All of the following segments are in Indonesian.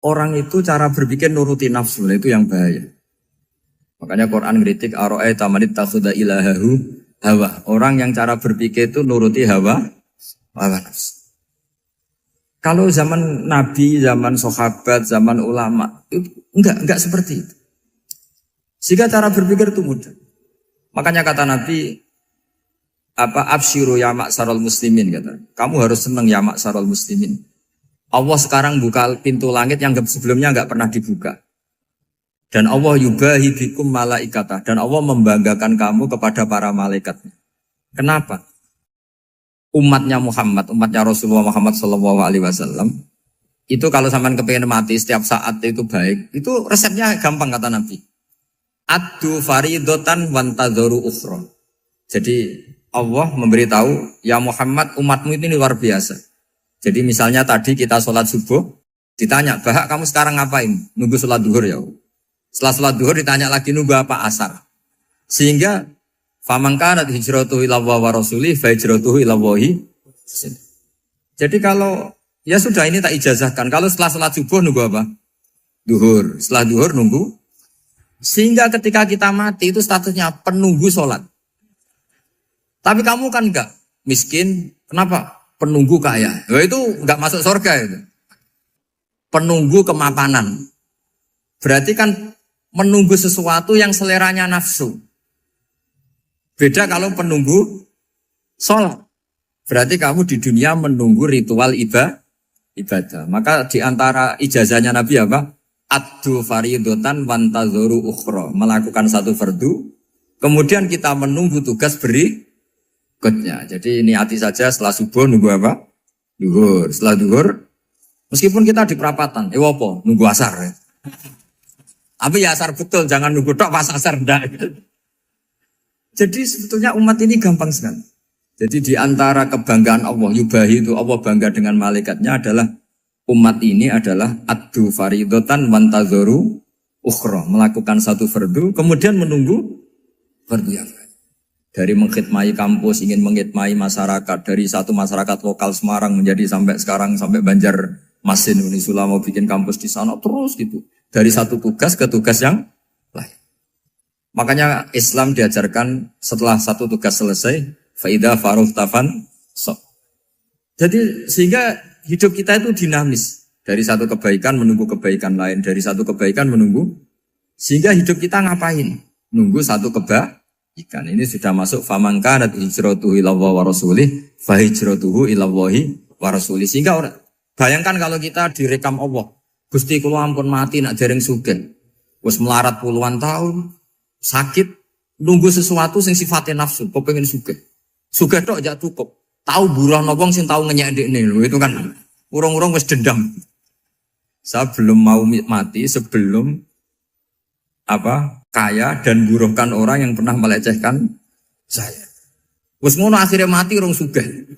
orang itu cara berpikir nuruti nafsu, itu yang bahaya. Makanya Quran ngeritik ara'aita man ittakhadha ilahahu hawa. Orang yang cara berpikir itu nuruti hawa nafsu. Kalau zaman Nabi, zaman sahabat, zaman ulama, itu enggak seperti itu. Sehingga cara berpikir itu mudah. Makanya kata Nabi, absyiru ya ma'syaral muslimin, kata. Kamu harus senang ya ma'syaral muslimin. Allah sekarang buka pintu langit yang sebelumnya enggak pernah dibuka. Dan Allah yubahi bikum malaikatah. Dan Allah membanggakan kamu kepada para malaikatnya. Kenapa? Umatnya Muhammad, umatnya Rasulullah Muhammad SAW, itu kalau sampean kepengen mati setiap saat itu baik, itu resepnya gampang kata Nabi. Addu faridotan wantadzoru ukhra. Jadi Allah memberitahu, ya Muhammad, umatmu ini luar biasa. Jadi misalnya tadi kita sholat subuh, ditanya, Bahak kamu sekarang ngapain? Nunggu sholat duhur ya. Setelah sholat duhur ditanya lagi nunggu apa asar. Sehingga faman kanat hijratuhu ila Allah wa rasulih fa hijratuhu ila Allah. Jadi kalau ya sudah ini tak ijazahkan. Kalau setelah sholat subuh nunggu apa? Duhur. Setelah duhur nunggu. Sehingga ketika kita mati itu statusnya penunggu sholat. Tapi kamu kan enggak miskin. Kenapa? Penunggu kaya. Nah, itu enggak masuk surga itu. Penunggu kemapanan. Berarti kan menunggu sesuatu yang seleranya nafsu. Beda kalau penunggu sholat. Berarti kamu di dunia menunggu ritual ibadah. Maka di antara ijazahnya Nabi apa? Addu faridotan wantadzoru ukhra. Melakukan satu fardu. Kemudian kita menunggu tugas berikutnya. Jadi niati saja setelah subuh nunggu apa? Duhur. Setelah duhur, meskipun kita di perapatan. Apa? Nunggu asar ya. Tapi ya asar betul, jangan nunggu tok pas asar enggak. Jadi sebetulnya umat ini gampang sekali. Jadi di antara kebanggaan Allah, yubahi itu Allah bangga dengan malaikatnya adalah umat ini adalah addu faridotan wantadzoru ukhra. Melakukan satu fardu, kemudian menunggu fardu yang lain. Dari mengkhidmati kampus, ingin mengkhidmati masyarakat. Dari satu masyarakat lokal Semarang menjadi sampai sekarang, sampai Banjarmasin, Unisula mau bikin kampus di sana, terus gitu. Dari satu tugas ke tugas yang lain. Makanya Islam diajarkan setelah satu tugas selesai, faida faruh tafan sok. Jadi sehingga hidup kita itu dinamis. Dari satu kebaikan menunggu kebaikan lain, dari satu kebaikan menunggu. Sehingga hidup kita ngapain? Nunggu satu kebaikan. Ini sudah masuk faman kanat hijratuhu ila Allah wa rasulih, fa hijratuhu ila Allah wa rasulih. Sehingga bayangkan kalau kita direkam Allah. Gusti kula ampun mati nak dereng sugih. Wis melarat puluhan tahun, sakit, nunggu sesuatu sing sifatnya nafsu, kepengin sugih. Sugih tok aja cukup. Tahu buruh napa sing tahu ngenyek ndekne lho, itu kan urung-urung wis dendam. Saya belum mau mati sebelum kaya dan buruhkan orang yang pernah melecehkan saya. Wis ngono akhirnya mati urung sugih.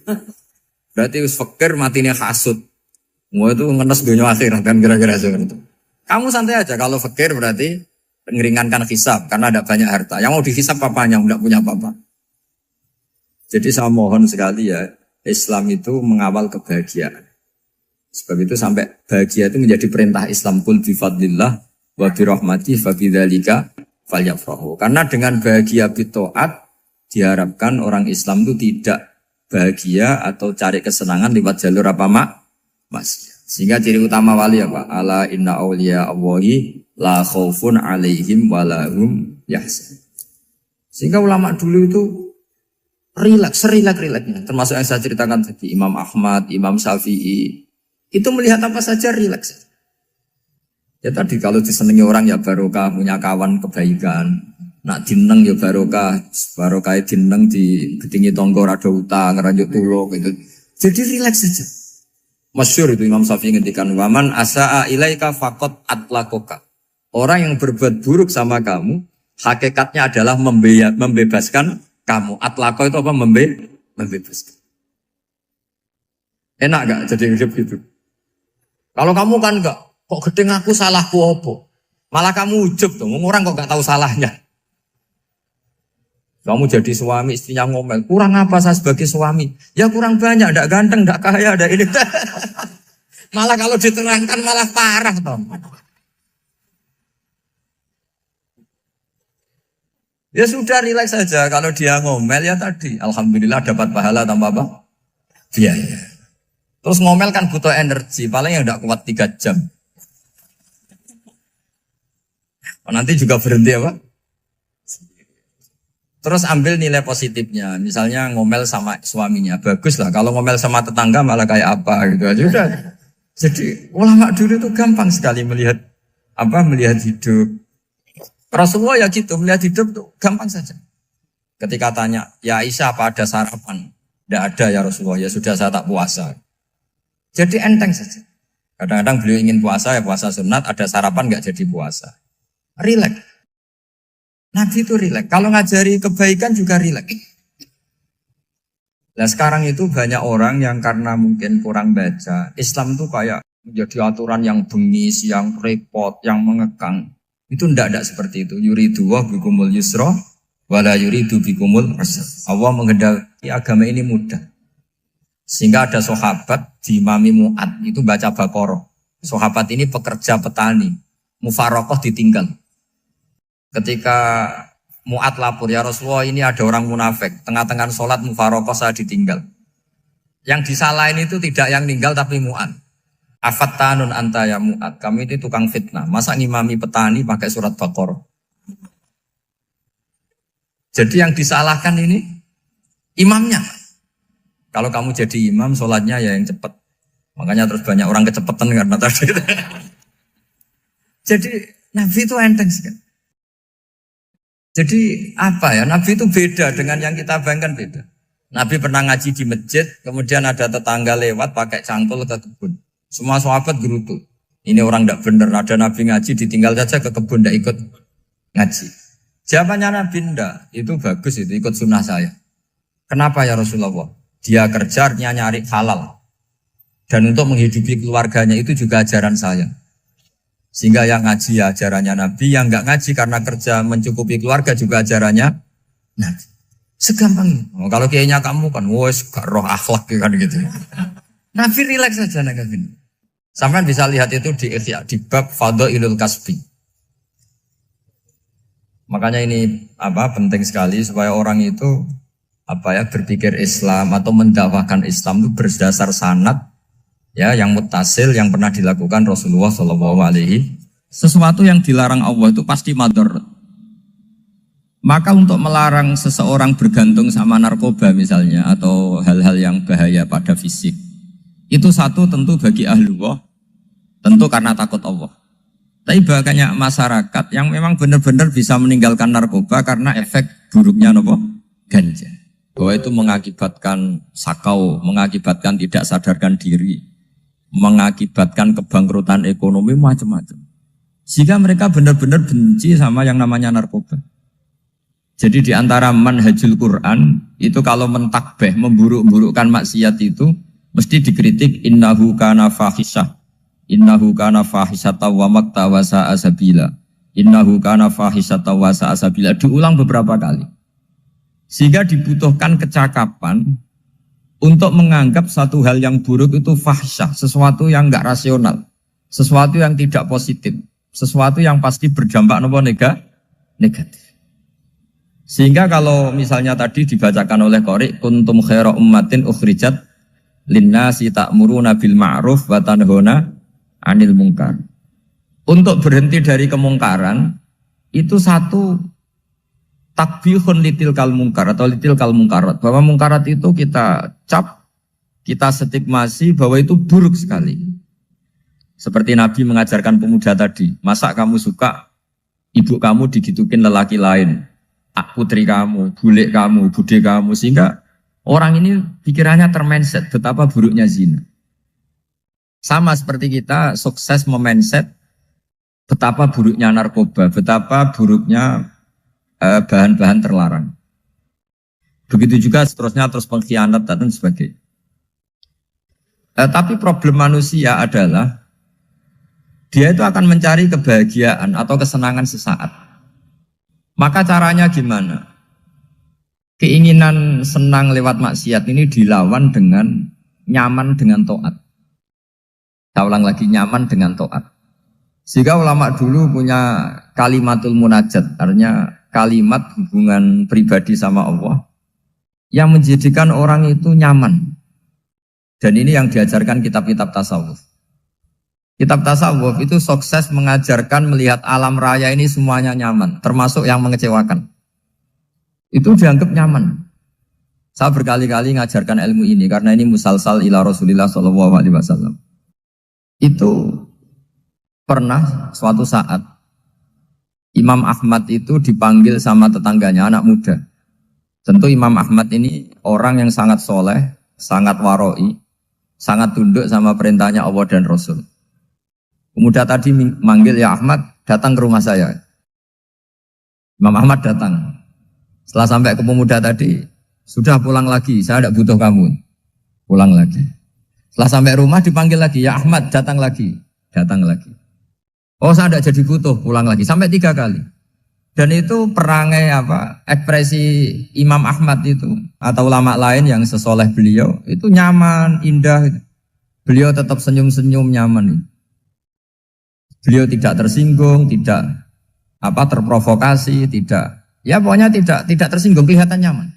Berarti wis fakir matine hasud. Mau itu ngenes dunia akhirat kan kira-kira seperti itu. Kamu santai aja kalau fakir berarti meringankan hisab karena ada banyak harta. Yang mau dihisab papanya enggak punya apa-apa. Jadi saya mohon sekali ya, Islam itu mengawal kebahagiaan. Sebab itu sampai bahagia itu menjadi perintah Islam, qul bi fadlillah wa bi rahmatihi fa bidzalika falyafrahu. Karena dengan bahagia bi taat diharapkan orang Islam itu tidak bahagia atau cari kesenangan lewat jalur maksiat. Sehingga ciri utama wali apa? Ala inna awliya Allahi la khaufun alaihim walahum yahzanun. Sehingga ulama dulu itu rileks-rileksnya. Termasuk yang saya ceritakan tadi, Imam Ahmad, Imam Syafi'i. Itu melihat apa saja rileks. Ya tadi kalau disenangi orang ya barokah, punya kawan kebaikan. Nak dineng ya barokah dineng di gedingi tonggo rada utang, ranjuk tulung gitu. Jadi rileks saja. Masyhur itu Imam Syafi'i ngendikan waman asaa ilaika faqat atlakoka. Orang yang berbuat buruk sama kamu, hakikatnya adalah membebaskan kamu. Atlako itu apa? Membebaskan. Enak gak jadi hidup gitu? Kalau kamu kan enggak, kok gedeng aku salahku apa? Malah kamu ujub tuh, orang kok gak tahu salahnya. Kamu jadi suami, istrinya ngomel, kurang apa saya sebagai suami? Ya kurang banyak, enggak ganteng, enggak kaya, enggak ini. Malah kalau diterangkan malah parah toh. Ya sudah rileks saja. Kalau dia ngomel ya tadi, alhamdulillah dapat pahala tanpa apa? Biaya. Terus ngomel kan butuh energi, paling yang tidak kuat 3 jam. Nanti juga berhenti apa? Terus ambil nilai positifnya, misalnya ngomel sama suaminya, bagus lah. Kalau ngomel sama tetangga malah kayak apa gitu aja udah. Jadi ulama dulu itu gampang sekali melihat melihat hidup. Rasulullah ya gitu, melihat hidup tuh gampang saja. Ketika tanya, ya Aisyah apa ada sarapan? Tidak ada ya Rasulullah, ya sudah saya tak puasa. Jadi enteng saja. Kadang-kadang beliau ingin puasa, ya puasa sunat, ada sarapan nggak jadi puasa. Rileks. Nabi itu rileks. Kalau ngajari kebaikan juga rileks. Nah sekarang itu banyak orang yang karena mungkin kurang baca. Islam itu kayak menjadi aturan yang bengis, yang repot, yang mengekang. Itu tidak seperti itu. Yuridu wa bikumul yusra, wala yuridu bikumul usra. Allah menghendaki agama ini mudah. Sehingga ada sahabat di Imami Mu'ad itu baca Baqarah. Sahabat ini pekerja petani. Mufarokoh ditinggal. Ketika Mu'ad lapor, ya Rasulullah ini ada orang munafik. Tengah-tengah sholat mufarokoh saya ditinggal. Yang disalahin itu tidak yang ninggal tapi Mu'ad. Afattanun anta ya Mu'ad. Kami itu tukang fitnah. Masa ngimami petani pakai surat Baqarah. Jadi yang disalahkan ini imamnya. Kalau kamu jadi imam, sholatnya ya yang cepat. Makanya terus banyak orang kecepatan karena tadi. Jadi Nabi itu enteng sekali. Jadi apa ya, Nabi itu beda dengan yang kita bayangkan beda. Nabi pernah ngaji di masjid, kemudian ada tetangga lewat pakai cangkul ke kebun. Semua sahabat gerutu. Ini orang tidak benar, ada Nabi ngaji ditinggal saja ke kebun, tidak ikut ngaji. Jawabannya Nabi tidak, itu bagus itu, ikut sunnah saya. Kenapa ya Rasulullah? Dia kerjanya nyari halal. Dan untuk menghidupi keluarganya itu juga ajaran saya. Sehingga yang ngaji ya ajarannya Nabi, yang enggak ngaji karena kerja mencukupi keluarga juga ajarannya Nabi. Segampang ini. Oh, kalau kayaknya kamu kan, wes gak roh akhlak kan gitu. Nabi rileks saja Nabi. Sampai bisa lihat itu di bab Fadhailul Kasbi. Makanya ini penting sekali supaya orang itu berpikir Islam atau mendakwakan Islam itu berdasar sanad. Ya, yang mutasil yang pernah dilakukan Rasulullah SAW. Sesuatu yang dilarang Allah itu pasti madharat. Maka untuk melarang seseorang bergantung sama narkoba misalnya atau hal-hal yang bahaya pada fisik, itu satu tentu bagi ahlullah, tentu karena takut Allah. Tapi banyak masyarakat yang memang benar-benar bisa meninggalkan narkoba karena efek buruknya ganja. Bahwa itu mengakibatkan sakau, mengakibatkan tidak sadarkan diri, mengakibatkan kebangkrutan ekonomi macam-macam. Sehingga mereka benar-benar benci sama yang namanya narkoba. Jadi di antara manhajul Quran itu kalau mentakbih, memburuk-burukkan maksiat itu mesti dikritik innahu kana fahisyah. Innahu kana fahisyata wa maqta wa sa'a sabila. Innahu kana fahisyata wa sa'a sabila. Diulang beberapa kali. Sehingga dibutuhkan kecakapan untuk menganggap satu hal yang buruk itu fahsyah, sesuatu yang enggak rasional, sesuatu yang tidak positif, sesuatu yang pasti berdampak negatif. Sehingga kalau misalnya tadi dibacakan oleh Qori, kuntum khaira ummatin ukhrijat linnasi ta'muruna bil ma'ruf wa tanhauna 'anil munkar. Untuk berhenti dari kemungkaran itu satu takbihun litil kal mungkar atau litil kal mungkarat, bahwa mungkarat itu kita cap, kita stigmasi bahwa itu buruk sekali. Seperti Nabi mengajarkan pemuda tadi, masa kamu suka ibu kamu digitukin lelaki lain, putri kamu, bule kamu, bude kamu, sehingga orang ini pikirannya termindset betapa buruknya zina. Sama seperti kita sukses memindset betapa buruknya narkoba, betapa buruknya bahan-bahan terlarang. Begitu juga seterusnya, terus pengkhianat dan sebagainya. Tapi problem manusia adalah dia itu akan mencari kebahagiaan atau kesenangan sesaat. Maka caranya gimana? Keinginan senang lewat maksiat ini dilawan dengan nyaman dengan taat. Saya ulang lagi, nyaman dengan taat. Sehingga ulama dulu punya kalimatul munajat, artinya kalimat hubungan pribadi sama Allah yang menjadikan orang itu nyaman. Dan ini yang diajarkan kitab-kitab tasawuf. Kitab tasawuf itu sukses mengajarkan melihat alam raya ini semuanya nyaman, termasuk yang mengecewakan. Itu dianggap nyaman. Saya berkali-kali mengajarkan ilmu ini karena ini musalsal ila Rasulillah SAW. Itu pernah suatu saat Imam Ahmad itu dipanggil sama tetangganya, anak muda. Tentu Imam Ahmad ini orang yang sangat soleh, sangat waroi, sangat tunduk sama perintahnya Allah dan Rasul. Pemuda tadi manggil, ya Ahmad, datang ke rumah saya. Imam Ahmad datang. Setelah sampai ke pemuda tadi, sudah pulang lagi, saya tidak butuh kamu. Pulang lagi. Setelah sampai rumah dipanggil lagi, ya Ahmad, datang lagi. Datang lagi. Oh, saya tidak jadi butuh, pulang lagi. Sampai 3 kali. Dan itu perangai ekspresi Imam Ahmad itu atau ulama lain yang sesoleh beliau itu nyaman, indah. Beliau tetap senyum-senyum nyaman. Beliau tidak tersinggung, tidak terprovokasi, tidak, ya pokoknya tidak tersinggung, kelihatan nyaman.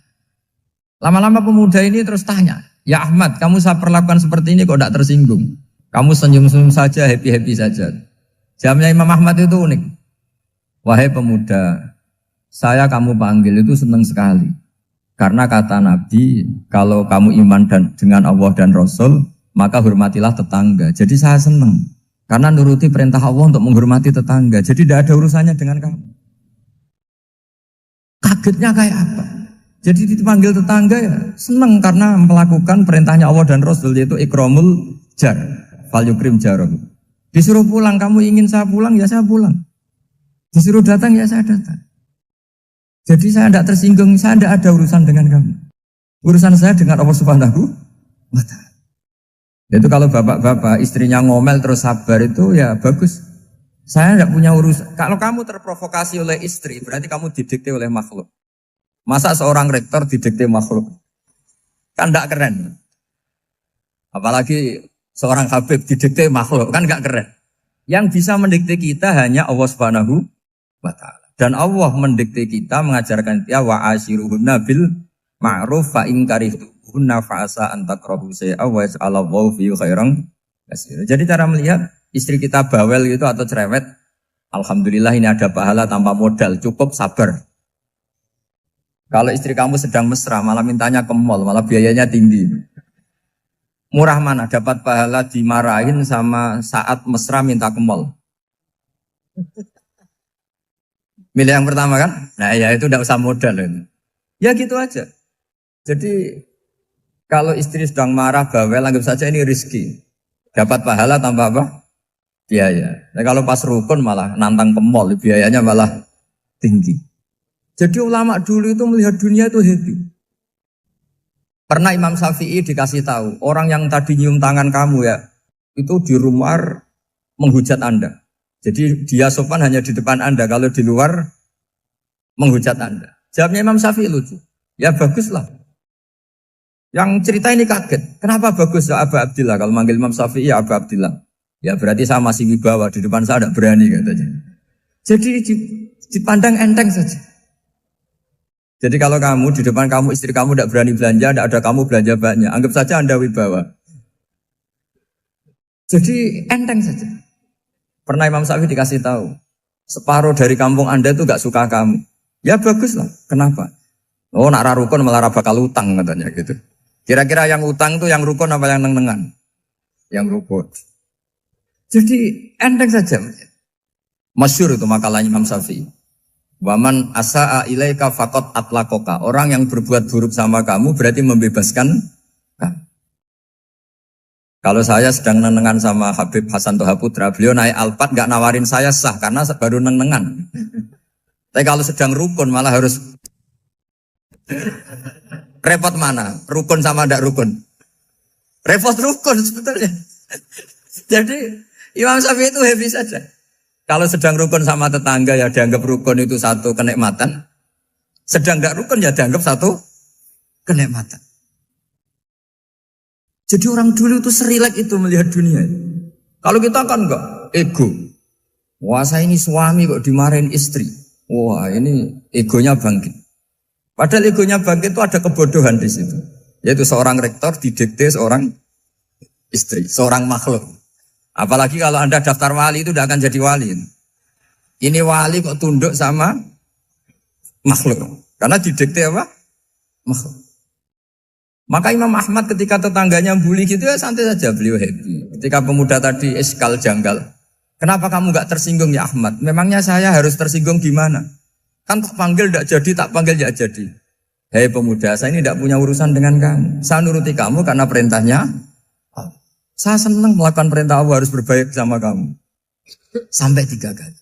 Lama-lama pemuda ini terus tanya, ya Ahmad, kamu saya perlakukan seperti ini kok tidak tersinggung? Kamu senyum-senyum saja, happy-happy saja. Jawabnya Imam Ahmad itu unik. Wahai pemuda, saya kamu panggil itu senang sekali. Karena kata Nabi, kalau kamu iman dengan Allah dan Rasul, maka hormatilah tetangga. Jadi saya senang. Karena nuruti perintah Allah untuk menghormati tetangga. Jadi tidak ada urusannya dengan kamu. Kagetnya kayak apa? Jadi dipanggil tetangga ya senang karena melakukan perintahnya Allah dan Rasul, yaitu ikramul jar, fal yukrim jarum. Disuruh pulang, kamu ingin saya pulang, ya saya pulang. Disuruh datang, ya saya datang. Jadi saya tidak tersinggung, saya tidak ada urusan dengan kamu. Urusan saya dengan Allah Subhanahu wa Ta'ala. Itu kalau bapak-bapak istrinya ngomel terus sabar itu ya bagus. Saya tidak punya urusan. Kalau kamu terprovokasi oleh istri, berarti kamu didikte oleh makhluk. Masa seorang rektor didikte makhluk? Kan tidak keren. Apalagi seorang habib didikte makhluk, kan tidak keren. Yang bisa mendikte kita hanya Allah Subhanahu wa Ta'ala. Dan Allah mendikte kita, mengajarkan kita wa ashiruhunna bil ma'ruf fa in karihtuhunna fa'asa an takrahu shay'an wa yaj'alallahu fi khairan katsira. Jadi cara melihat istri kita bawel gitu atau cerewet, alhamdulillah ini ada pahala tanpa modal, cukup sabar. Kalau istri kamu sedang mesra, malah mintanya ke mall, malah biayanya tinggi. Murah mana dapat pahala dimarahin sama saat mesra minta ke mall? Milih yang pertama kan? Nah ya itu tidak usah modal ini. Ya gitu aja. Jadi kalau istri sedang marah, bawel, anggap saja ini rezeki. Dapat pahala tanpa apa? Biaya. Nah, kalau pas rukun malah nantang ke mall, biayanya malah tinggi. Jadi ulama dulu itu melihat dunia itu happy. Pernah Imam Syafi'i dikasih tahu, orang yang tadi nyium tangan kamu ya, itu di rumah menghujat Anda. Jadi dia sopan hanya di depan Anda, kalau di luar menghujat Anda. Jawabnya Imam Syafi'i lucu. Ya baguslah. Yang cerita ini kaget. Kenapa bagus ya Aba Abdillah? Kalau manggil Imam Syafi'i ya Aba Abdillah. Ya berarti saya masih wibawa, di depan saya tidak berani katanya. Jadi dipandang enteng saja. Jadi kalau kamu di depan kamu istri kamu tidak berani belanja, tidak ada kamu belanja banyak, anggap saja Anda wibawa. Jadi enteng saja. Pernah Imam Syafi'i dikasih tahu, separuh dari kampung Anda itu gak suka kamu. Ya baguslah. Kenapa? Oh nak rukun malah bakal utang katanya gitu. Kira-kira yang utang itu yang rukun apa yang neng-nengan? Yang rukun. Jadi enteng saja. Masyhur itu makalahnya Imam Syafi'i. Waman asa'a ilaika faqad atlaqaka. Orang yang berbuat buruk sama kamu berarti membebaskan kamu. Kalau saya sedang nenengan sama Habib Hasan Toha Putra, beliau naik Alphard gak nawarin saya sah karena baru nenengan. Tapi kalau sedang rukun malah harus repot mana? Rukun sama ndak rukun? Repot rukun sebetulnya. Jadi Imam Syafi'i itu happy saja. Kalau sedang rukun sama tetangga ya dianggap rukun itu satu kenikmatan. Sedang ndak rukun ya dianggap satu kenikmatan. Jadi orang dulu itu serilek itu melihat dunia. Kalau kita kan enggak, ego. Wah saya ini suami kok dimarahin istri. Wah ini egonya bangkit. Padahal egonya bangkit itu ada kebodohan di situ. Yaitu seorang rektor didikte seorang istri, seorang makhluk. Apalagi kalau Anda daftar wali itu tidak akan jadi wali. Ini wali kok tunduk sama makhluk. Karena didikte apa? Makhluk. Maka Imam Ahmad ketika tetangganya bully gitu ya santai saja, beliau happy. Ketika pemuda tadi eskal janggal, kenapa kamu gak tersinggung ya Ahmad? Memangnya saya harus tersinggung gimana? Kan tak panggil tidak jadi, tak panggil tidak jadi. Hei pemuda, saya ini tidak punya urusan dengan kamu. Saya nuruti kamu karena perintahnya. Saya senang melakukan perintah Allah, harus berbaik sama kamu. Sampai 3 kali.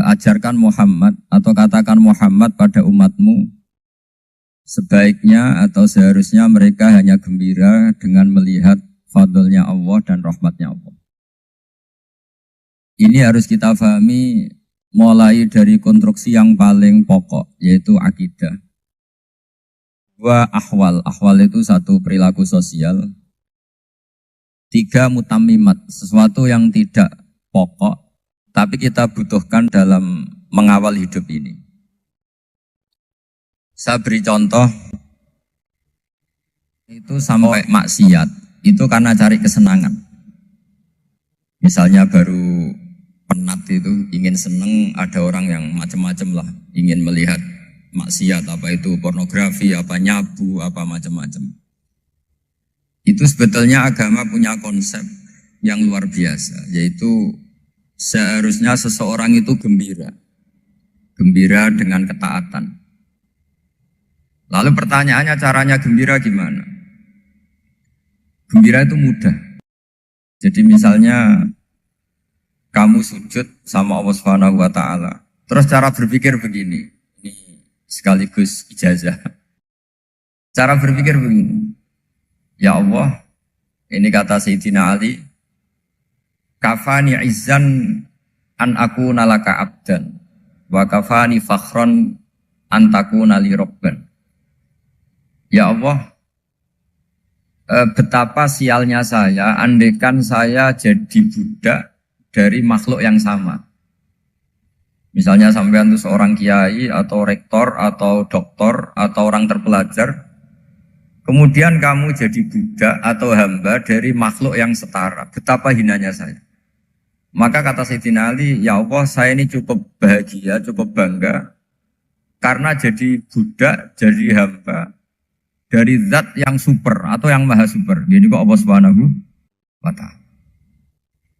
Ajarkan Muhammad atau katakan Muhammad pada umatmu. Sebaiknya atau seharusnya mereka hanya gembira dengan melihat fadlnya Allah dan rahmatnya Allah. Ini harus kita pahami mulai dari konstruksi yang paling pokok, yaitu akidah. 2 ahwal. Ahwal itu 1 perilaku sosial. 3 mutammimat, sesuatu yang tidak pokok, tapi kita butuhkan dalam mengawal hidup ini. Saya beri contoh, itu sampai maksiat, itu karena cari kesenangan. Misalnya baru penat itu, ingin seneng, ada orang yang macam-macam lah, ingin melihat maksiat, apa itu pornografi, apa nyabu, apa macam-macam. Itu sebetulnya agama punya konsep yang luar biasa, yaitu seharusnya seseorang itu gembira. Gembira dengan ketaatan. Lalu pertanyaannya caranya gembira gimana? Gembira itu mudah. Jadi misalnya kamu sujud sama Allah Subhanahu wa taala. Terus cara berpikir begini. Ini sekaligus ijazah. Cara berpikir begini. Ya Allah, ini kata Sayyidina Ali, kafani izzan an aku nalaka abdan wa kafani fakhron an takuna li robban. Ya Allah, betapa sialnya saya andaikan saya jadi budak dari makhluk yang sama. Misalnya sampean itu seorang kiai atau rektor atau doktor atau orang terpelajar, kemudian kamu jadi budak atau hamba dari makhluk yang setara. Betapa hinanya saya. Maka kata Sayyidina Ali, ya Allah saya ini cukup bahagia, cukup bangga karena jadi budak, jadi hamba dari zat yang super atau yang maha super. Jadi kok Allah Subhanahu wa ta'ala.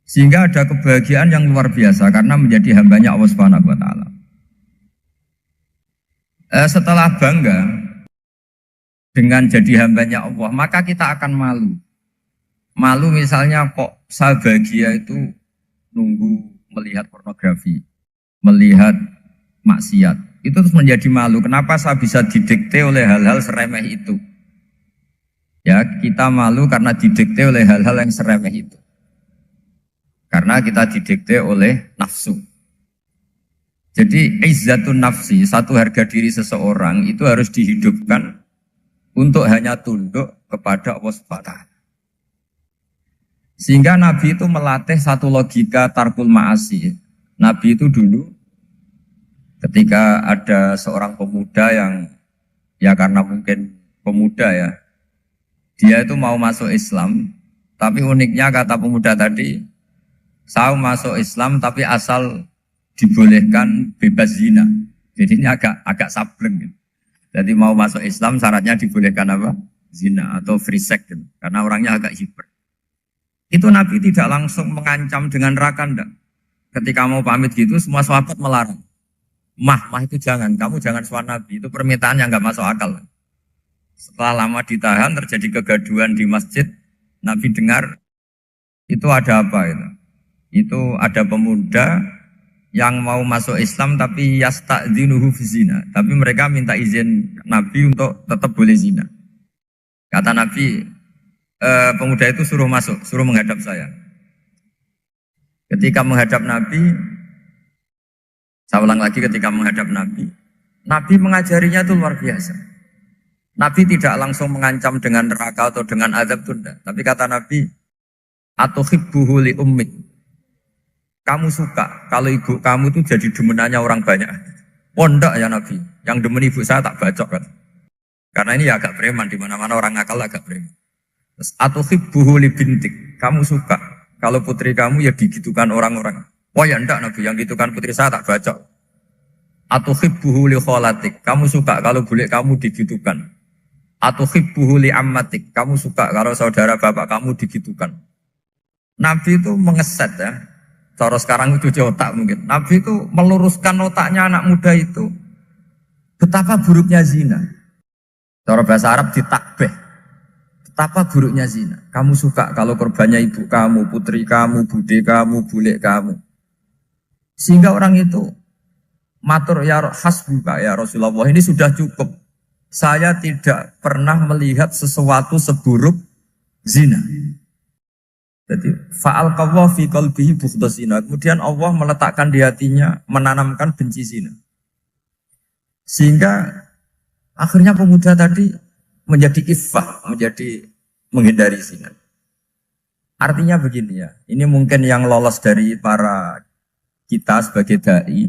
Sehingga ada kebahagiaan yang luar biasa karena menjadi hambanya Allah Subhanahu wa ta'ala. Setelah bangga dengan jadi hambanya Allah, maka kita akan malu. Malu misalnya kok saya bahagia itu nunggu melihat pornografi, melihat maksiat. Itu terus menjadi malu. Kenapa saya bisa didikte oleh hal-hal seremeh itu? Ya, kita malu karena didikte oleh hal-hal yang seremeh itu. Karena kita didikte oleh nafsu. Jadi izzatun nafsi, satu harga diri seseorang itu harus dihidupkan untuk hanya tunduk kepada Allah Subhanahu wa ta'ala. Sehingga Nabi itu melatih satu logika tarkul ma'asi. Nabi itu dulu ketika ada seorang pemuda yang ya karena mungkin pemuda ya, dia itu mau masuk Islam, tapi uniknya kata pemuda tadi, saya masuk Islam tapi asal dibolehkan bebas zina. Jadi ini agak sableng. Jadi mau masuk Islam syaratnya dibolehkan apa? Zina atau free sex gitu. Karena orangnya agak hiper. Itu Nabi tidak langsung mengancam dengan neraka enggak. Ketika mau pamit gitu semua sahabat melarang. Mah itu jangan, kamu jangan suan Nabi, itu permintaan yang nggak masuk akal. Setelah lama ditahan, terjadi kegaduhan di masjid, Nabi dengar, itu ada apa itu? Itu ada pemuda yang mau masuk Islam tapi yasta'dzinuhu fi zina. Tapi mereka minta izin Nabi untuk tetap boleh zina. Kata Nabi, pemuda itu suruh masuk, suruh menghadap saya. Ketika menghadap Nabi, saya ulang lagi ketika menghadap Nabi, Nabi mengajarinya itu luar biasa. Nabi tidak langsung mengancam dengan neraka atau dengan azab tunda. Tapi kata Nabi, Atau hibbuhu li ummik. Kamu suka kalau ibu kamu itu jadi demenannya orang banyak. Pondok ya Nabi. Yang demen ibu saya tak bacok kan. Karena ini ya agak preman, di mana-mana orang akal agak preman. Terus atau hibbuhu li bintik. Kamu suka kalau putri kamu ya digitukan orang-orang. Oh ya enggak Nabi, yang gitukan putri saya tak bacok. Atau hibbuhu li kholatik. Kamu suka kalau bule kamu digitukan. Atau hibbuhu li ammatik. Kamu suka kalau saudara bapak kamu digitukan. Nabi itu mengeset ya. Cara sekarang itu otak mungkin. Nabi itu meluruskan otaknya anak muda itu. Betapa buruknya zina. Cara bahasa Arab ditakbih. Betapa buruknya zina. Kamu suka kalau korbannya ibu kamu, putri kamu, bude kamu, bule kamu. Sehingga orang itu matur ya hasbuka ya Rasulullah. Ini sudah cukup. Saya tidak pernah melihat sesuatu seburuk zina. Jadi fa'al qawwa fi qalbihi bughdha zina. Kemudian Allah meletakkan di hatinya, menanamkan benci zina. Sehingga akhirnya pemuda tadi menjadi iffah, menjadi menghindari zina. Artinya begini ya, ini mungkin yang lolos dari para kita sebagai dai,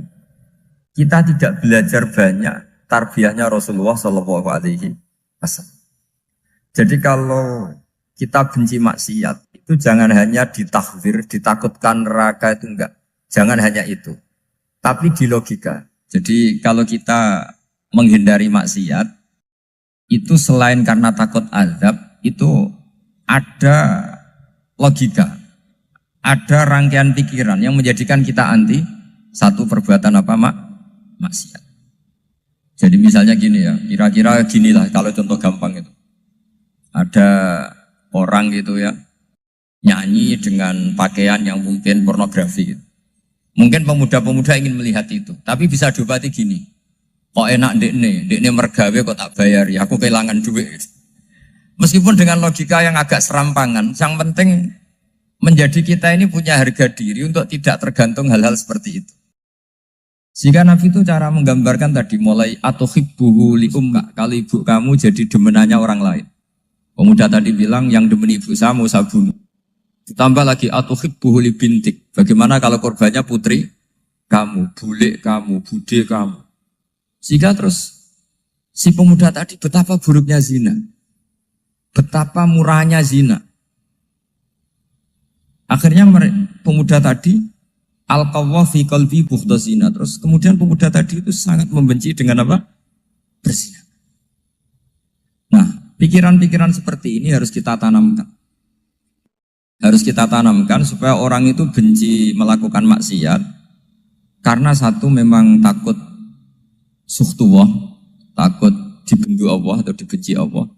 kita tidak belajar banyak tarbiyahnya Rasulullah Shallallahu Alaihi Wasallam. Jadi kalau kita benci maksiat, itu jangan hanya ditahzir, ditakutkan neraka itu enggak. Jangan hanya itu. Tapi di logika. Jadi kalau kita menghindari maksiat, itu selain karena takut azab, itu ada logika. Ada rangkaian pikiran yang menjadikan kita anti satu perbuatan apa maksiat. Jadi misalnya gini ya, kira-kira ginilah kalau contoh gampang itu. Ada orang gitu ya, nyanyi dengan pakaian yang mungkin pornografi gitu. Mungkin pemuda-pemuda ingin melihat itu, tapi bisa diobati gini. Kok enak dekne mergawe kok tak bayar ya, aku kehilangan duit. Meskipun dengan logika yang agak serampangan, yang penting menjadi kita ini punya harga diri untuk tidak tergantung hal-hal seperti itu. Sehingga Nabi itu cara menggambarkan tadi mulai atau hibbuhu li umma, kalau ibu kamu jadi demenannya orang lain. Pemuda tadi bilang yang demen ibu saya mau saya bunuh. Ditambah lagi atau hibbuhu li bintik. Bagaimana kalau korbannya putri kamu, bule kamu, bude kamu. Sehingga terus si pemuda tadi betapa buruknya zina. Betapa murahnya zina. Akhirnya pemuda tadi al-qawwa fi qalbi bughdha zina. Terus kemudian pemuda tadi itu sangat membenci dengan apa? Berzina. Nah, pikiran-pikiran seperti ini harus kita tanamkan. Harus kita tanamkan supaya orang itu benci melakukan maksiat. Karena satu memang takut sukhtuwah, takut dibendu Allah atau dibenci Allah.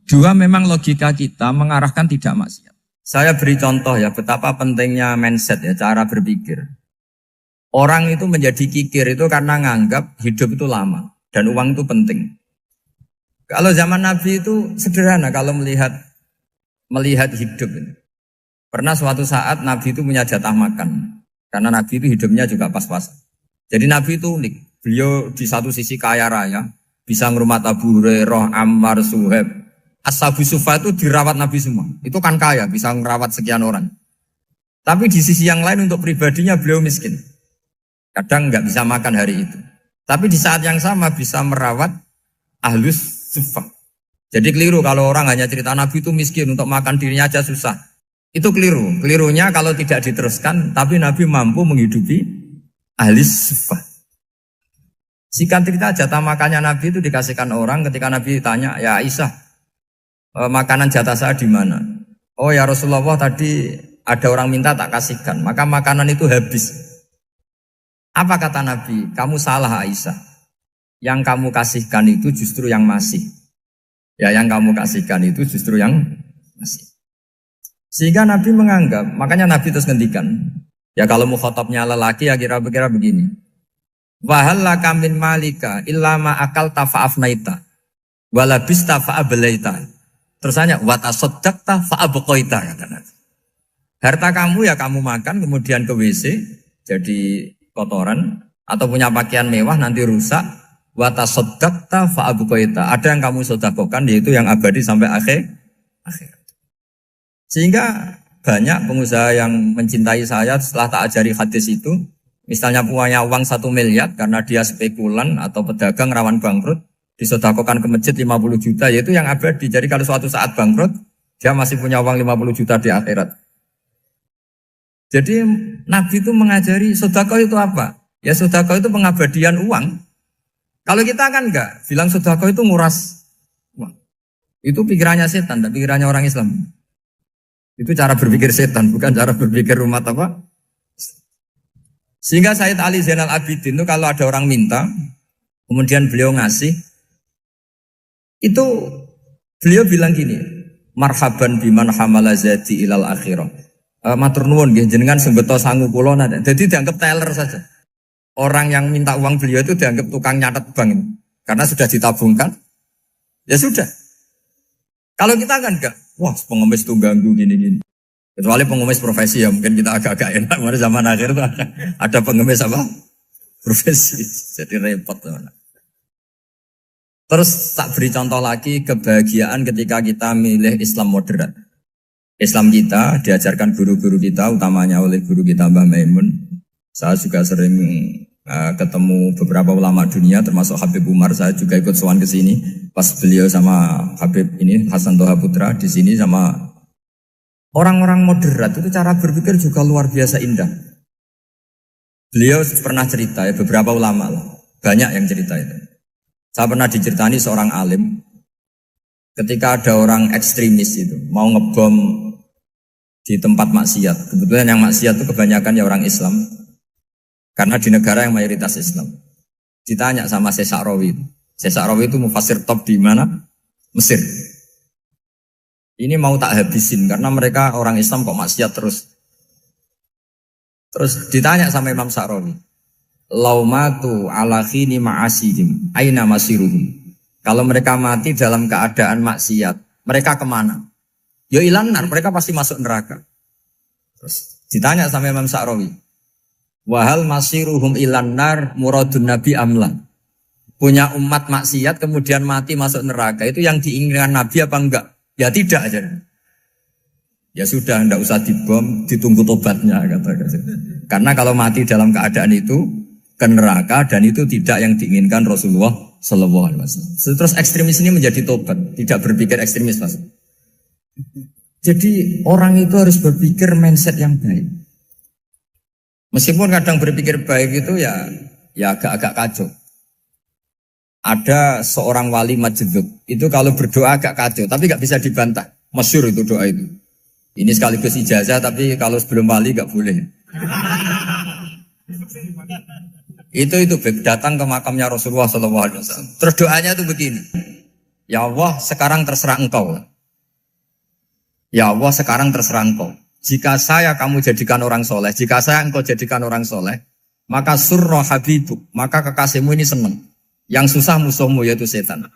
Dua, memang logika kita mengarahkan tidak maksiat. Saya beri contoh ya, betapa pentingnya mindset ya, cara berpikir. Orang itu menjadi kikir itu karena nganggap hidup itu lama dan uang itu penting. Kalau zaman Nabi itu sederhana kalau melihat hidup. Pernah suatu saat Nabi itu punya jatah makan. Karena Nabi itu hidupnya juga pas-pasan. Jadi Nabi itu unik. Beliau di satu sisi kaya raya, bisa ngurmat Abu Hurairah, Ammar, Suhaib. Ashabu Sufa itu dirawat Nabi semua. Itu kan kaya, bisa merawat sekian orang. Tapi di sisi yang lain untuk pribadinya beliau miskin. Kadang nggak bisa makan hari itu. Tapi di saat yang sama bisa merawat Ahlus Sufa. Jadi keliru kalau orang hanya cerita Nabi itu miskin, untuk makan dirinya aja susah. Itu keliru. Kelirunya kalau tidak diteruskan, tapi Nabi mampu menghidupi Ahlus Sufa. Singkat cerita jatah makannya Nabi itu dikasihkan orang ketika Nabi tanya, ya Aisyah, makanan jatah saya di mana? Oh ya Rasulullah, tadi ada orang minta tak kasihkan, maka makanan itu habis. Apa kata Nabi? Kamu salah Aisyah. Yang kamu kasihkan itu justru yang masih. Ya yang kamu kasihkan itu justru yang masih. Sehingga Nabi menganggap, makanya Nabi terus ngendikan. Ya kalau mukhatabnya lelaki ya kira-kira begini. Wahallaka min malika illa ma akalta fa'afnaita walabista fa'ablaita. Terusannya watasaddaqta fa'abqaita kata Nabi. Harta kamu ya kamu makan kemudian ke WC jadi kotoran atau punya pakaian mewah nanti rusak. Watasaddaqta fa'abqaita. Ada yang kamu sedekahkan yaitu yang abadi sampai akhir. Sehingga banyak pengusaha yang mencintai saya setelah tak ajari hadis itu. Misalnya punya uang 1 miliar karena dia spekulan atau pedagang rawan bangkrut, disedekahkan ke masjid 50 juta, yaitu yang abadi. Jadi kalau suatu saat bangkrut, dia masih punya uang 50 juta di akhirat. Jadi Nabi itu mengajari sedekah itu apa? Ya sedekah itu pengabadian uang. Kalau kita kan enggak, bilang sedekah itu nguras uang. Itu pikirannya setan, dan pikirannya orang Islam. Itu cara berpikir setan, bukan cara berpikir umat apa? Sehingga Sayyid Ali Zainal Abidin itu kalau ada orang minta, kemudian beliau ngasih, itu beliau bilang gini, marhaban biman hamala zadi ilal akhirah. Matur nuwun nggih jenengan sing beto sangu kula nate. Jadi dianggap teller saja. Orang yang minta uang beliau itu dianggap tukang nyatet bank ini. Karena sudah ditabungkan. Ya sudah. Kalau kita kan enggak, wah pengemis tuh ganggu gini-gini. Kecuali pengemis profesi ya, mungkin kita agak-agak enak. Pada zaman akhir tuh ada pengemis apa? Profesi. Jadi repot. Terus tak beri contoh lagi kebahagiaan ketika kita milih Islam moderat. Islam kita diajarkan guru-guru kita, utamanya oleh guru kita Mbah Maimun. Saya juga sering ketemu beberapa ulama dunia, termasuk Habib Umar. Saya juga ikut sowan ke sini pas beliau sama Habib ini Hasan Toha Putra di sini sama orang-orang moderat itu cara berpikir juga luar biasa indah. Beliau pernah cerita ya, beberapa ulama lah, banyak yang cerita itu. Saya pernah diceritani seorang alim, ketika ada orang ekstremis itu mau ngebom di tempat maksiat. Kebetulan yang maksiat itu kebanyakan ya orang Islam, karena di negara yang mayoritas Islam. Ditanya sama Syekh Sa'rawi. Syekh Sa'rawi itu mufasir top di mana? Mesir. Ini mau tak habisin karena mereka orang Islam kok maksiat terus. Terus ditanya sama Imam Sa'rawi, laumatu ala khini ma'asihim aina masiruhum. Kalau mereka mati dalam keadaan maksiat, mereka kemana? Ya ilanar, mereka pasti masuk neraka. Terus ditanya sama Imam Sa'rawi, wahal masiruhum ilanar muradun nabi amlan. Punya umat maksiat kemudian mati masuk neraka, itu yang diinginkan Nabi apa enggak? Ya tidak aja. Ya sudah, enggak usah dibom, ditunggu tobatnya kata. Karena kalau mati dalam keadaan itu ke neraka dan itu tidak yang diinginkan Rasulullah Sallallahu Alaihi Wasallam. Terus ekstremis ini menjadi tobat, tidak berpikir ekstremis Mas. Jadi orang itu harus berpikir mindset yang baik. Meskipun kadang berpikir baik itu ya agak-agak kacau. Ada seorang wali majdub, itu kalau berdoa agak kacau, tapi gak bisa dibantah. Masyhur itu doa itu. Ini sekaligus ijazah, tapi kalau sebelum wali gak boleh. Itu datang ke makamnya Rasulullah SAW. Terus doanya itu begini. Ya Allah, sekarang terserah engkau. Ya Allah, sekarang terserah engkau. Jika saya kamu jadikan orang soleh, jika saya engkau jadikan orang soleh, maka surra habibuk, maka kekasihmu ini senang. Yang susah musuhmu yaitu setan.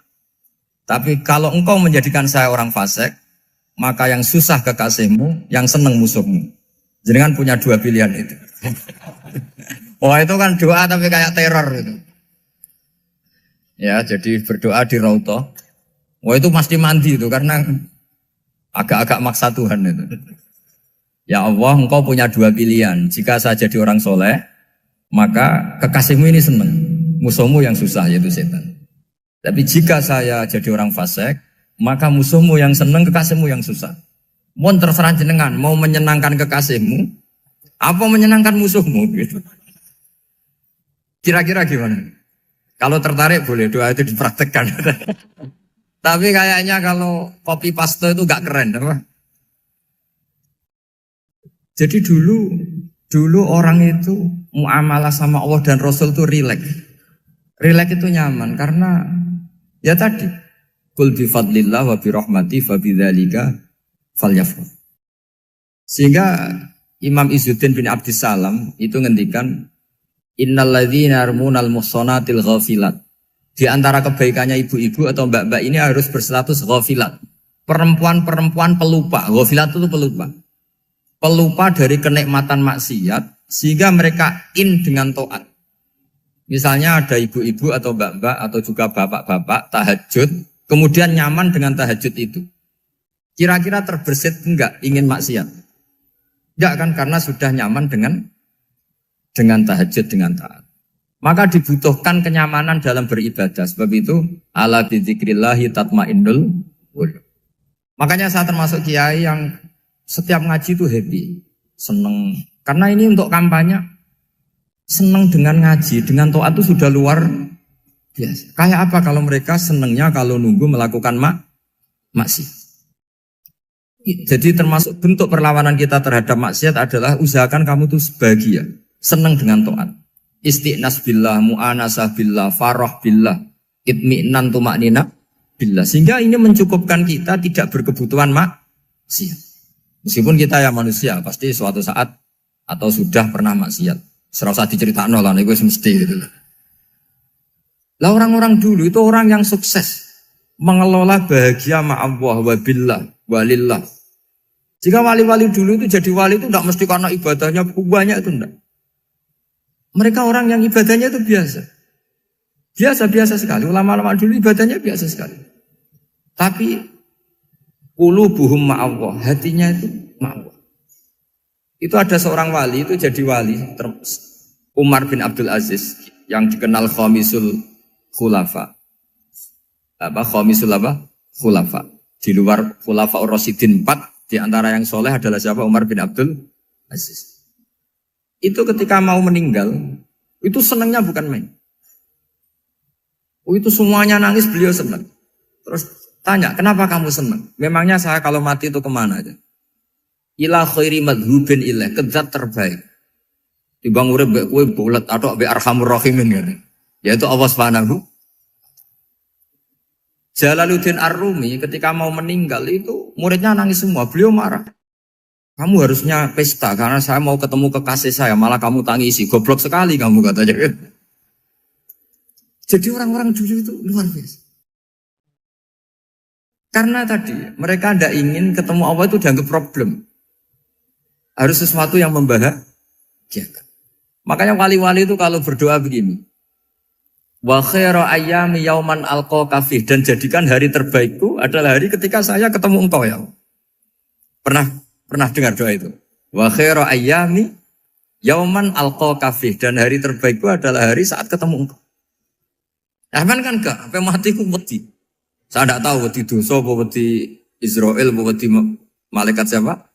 Tapi kalau engkau menjadikan saya orang fasik, maka yang susah kekasihmu, yang senang musuhmu. Jangan punya dua pilihan itu. Wah itu kan doa tapi kayak teror itu. Ya jadi berdoa di Raudhah. Wah itu pasti mandi itu karena agak-agak maksa Tuhan itu. Ya Allah, engkau punya dua pilihan. Jika saya jadi orang soleh, maka kekasihmu ini senang. Musuhmu yang susah yaitu setan. Tapi jika saya jadi orang fasik, maka musuhmu yang senang, kekasihmu yang susah. Mohon terserah jenengan, mau menyenangkan kekasihmu, apa menyenangkan musuhmu gitu. Kira-kira gimana? Kalau tertarik boleh doa itu dipraktekkan. Tapi kayaknya kalau copy paste itu gak keren, apa? Jadi dulu orang itu muamalah sama Allah dan Rasul itu rileks. Rileks itu nyaman karena ya tadi kul bi fadlillah wa bi rahmati fa bidzalika falyafrah. Sehingga Imam Izzuddin bin Abdissalam itu ngendikan innal ladzina yarmunal muhsanatil ghafilat. Di antara kebaikannya ibu-ibu atau mbak-mbak ini harus berstatus ghafilat. Perempuan-perempuan pelupa. Ghafilat itu pelupa. Pelupa dari kenikmatan maksiat sehingga mereka dengan taat. Misalnya ada ibu-ibu atau mbak-mbak atau juga bapak-bapak tahajud, kemudian nyaman dengan tahajud itu. Kira-kira terbersit enggak ingin maksiat? Enggak kan, karena sudah nyaman dengan tahajud, dengan taat. Maka dibutuhkan kenyamanan dalam beribadah. Sebab itu ala bidzikrillahi tatmainnul qulub. Makanya saya termasuk kiai yang setiap ngaji itu happy, seneng. Karena ini untuk kampanye, seneng dengan ngaji, dengan taat itu sudah luar biasa. Kayak apa kalau mereka senengnya kalau nunggu melakukan maksiat. Jadi termasuk bentuk perlawanan kita terhadap maksiat adalah usahakan kamu tuh bahagia, seneng dengan taat. Istiqnas billah, mu'anasah billah, farah billah, itmi'nan tumaknina billah. Sehingga ini mencukupkan kita tidak berkebutuhan maksiat. Meskipun kita ya manusia, pasti suatu saat atau sudah pernah maksiat. Serasa diceritakan lah, itu mesti gitu. Lah orang-orang dulu itu orang yang sukses mengelola bahagia ma'allah wa billah walillah. Jika wali-wali dulu itu jadi wali itu tidak mesti karena ibadahnya banyak, itu enggak. Mereka orang yang ibadahnya itu biasa. Biasa-biasa sekali. Ulama-ulama dulu ibadahnya biasa sekali. Tapi qulubuhum ma'allah, hatinya itu ma'allah. Itu ada seorang wali itu jadi wali, Umar bin Abdul Aziz yang dikenal khamisul khulafa. Khamisul khulafa. Di luar khulafa Ar-Rasyidin 4, di antara yang soleh adalah siapa? Umar bin Abdul Aziz. Itu ketika mau meninggal, itu senangnya bukan main. Itu semuanya nangis, beliau senang. Terus tanya, kenapa kamu senang? Memangnya saya kalau mati itu kemana aja? Ila khairi madhubin ilah, ke zat terbaik. Dibang urip mbek kowe bulet atau mbek arhamur rahimin kan. Yaitu Allah Subhanahu. Jalaluddin Ar-Rumi ketika mau meninggal itu muridnya nangis semua, beliau marah. Kamu harusnya pesta karena saya mau ketemu kekasih saya, malah kamu tangisi, goblok sekali kamu katanya. Jadi orang-orang dulu itu luar biasa. Karena tadi mereka tidak ingin ketemu Allah itu dianggap problem. Harus sesuatu yang membahagiakan. Makanya wali-wali itu kalau berdoa begini. Wa khairu ayyami yauman alqa fih, dan jadikan hari terbaikku adalah hari ketika saya ketemu engkau ya. Pernah dengar doa itu? Wa khairu ayyami yauman alqa fih, dan hari terbaikku adalah hari saat ketemu engkau. Aman kan enggak? Sampai matiku wedi. Saya tidak tahu wedi dosa apa wedi Israel apa wedi malaikat siapa?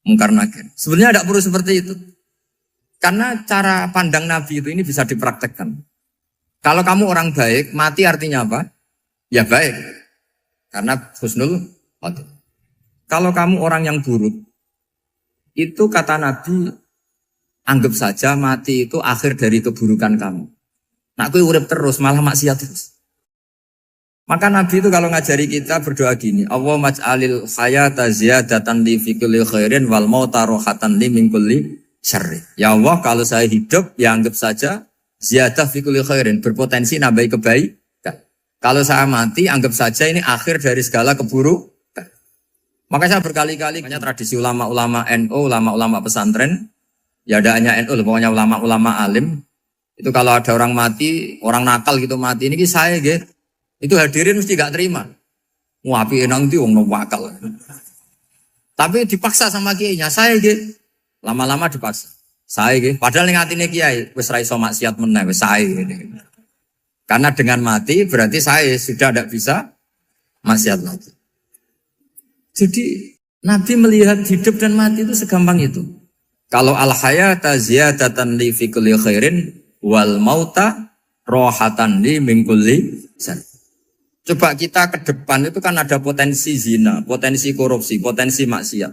Mungkar Nakir. Sebenarnya tidak perlu seperti itu. Karena cara pandang Nabi itu ini bisa dipraktekkan. Kalau kamu orang baik, mati artinya apa? Ya baik. Karena husnul khotimah. Kalau kamu orang yang buruk, itu kata Nabi, anggap saja mati itu akhir dari keburukan kamu. Nah, aku urip terus, malah maksiat terus. Maka Nabi itu kalau ngajari kita berdoa gini, Allah maj'alil hayata ziyadatan li fi kulli khairin wal mauta rohatan li min kulli syarri. Ya Allah, kalau saya hidup, ya anggap saja ziyadah fi kulli khairin, berpotensi nambahi kebaikan. Kalau saya mati, anggap saja ini akhir dari segala keburukan. Maka saya berkali-kali, banyak tradisi ulama-ulama NU, ulama-ulama pesantren, ya ada hanya NU, pokoknya ulama-ulama alim. Itu kalau ada orang mati, orang nakal gitu mati, ini saya gitu. Itu hadirin mesti gak terima. Ngapain nanti wong nakal. Tapi dipaksa sama kiainya, saya gitu. Lama-lama dipaksa. Saya gitu. Padahal ning atine kiai wis ra iso maksiat meneh, wis saya gitu. Karena dengan mati berarti saya sudah tidak bisa maksiat lagi. Jadi Nabi melihat hidup dan mati itu segampang itu. Kalau al-hayata ziyadatan li fi kulli khairin wal mauta rohatan li min kulli syarr. Coba kita ke depan itu kan ada potensi zina, potensi korupsi, potensi maksiat.